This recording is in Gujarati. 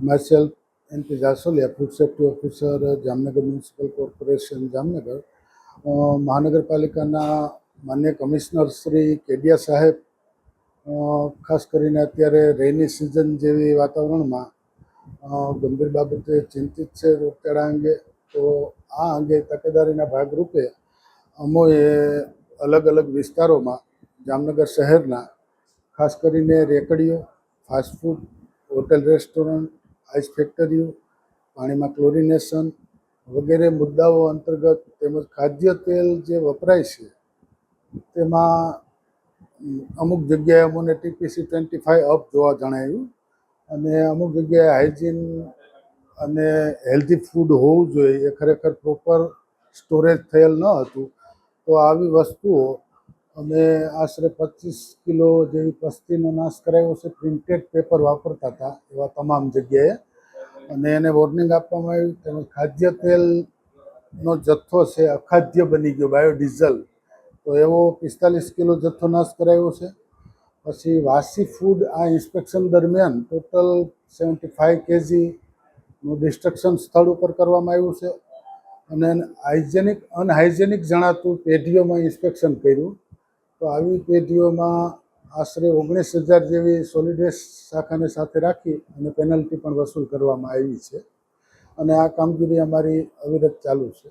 Myself, NP Jasolia, Food Safety Officer, Jamnagar municipal corporation Jamnagar. મહાનગરપાલિકાના માન્ય કમિશનર શ્રી કેડિયા સાહેબ ખાસ કરીને અત્યારે રેની સિઝન જેવી વાતાવરણમાં ગંભીર બાબતે ચિંતિત છે રોગચાળા અંગે. તો આ અંગે તકેદારીના ભાગરૂપે અમોએ અલગ અલગ વિસ્તારોમાં જામનગર શહેરના ખાસ કરીને રેકડીઓ, ફાસ્ટફૂડ, હોટેલ, રેસ્ટોરન્ટ, આઈસ ફેક્ટરીઓ, પાણીમાં ક્લોરિનેશન વગેરે મુદ્દાઓ અંતર્ગત તેમજ ખાદ્ય તેલ જે વપરાય છે તેમાં અમુક જગ્યાએ અમને TPC 25 અપ જોવા જણાવ્યું અને અમુક જગ્યાએ હાઇજીન અને હેલ્ધી ફૂડ હોવું જોઈએ એ ખરેખર પ્રોપર સ્ટોરેજ થયેલ ન હતું. તો આવી વસ્તુઓ અમે આશરે 25 કિલો જેવી પસ્તીનો નાશ કરાવ્યો છે. પ્રિન્ટેડ પેપર વાપરતા હતા એવા તમામ જગ્યાએ અને એને વોર્નિંગ આપવામાં આવ્યું. તેમજ ખાદ્ય તેલનો જથ્થો છે અખાદ્ય બની ગયો, બાયોડીઝલ, તો એવો 45 કિલો જથ્થો નાશ કરાવ્યો છે. પછી વાસી ફૂડ આ ઇન્સ્પેક્શન દરમિયાન ટોટલ 75 kgનું ડિસ્ટ્રક્શન સ્થળ ઉપર કરવામાં આવ્યું છે અને અનહાઇજેનિક જણાતું પેઢીઓમાં ઇન્સ્પેક્શન કર્યું. તો આવી પેઢીઓમાં આશરે 19,000 જેવી સોલિડ વેસ્ટ શાખાને સાથે રાખી અને પેનલ્ટી પણ વસૂલ કરવામાં આવી છે અને આ કામગીરી અમારી અવિરત ચાલુ છે.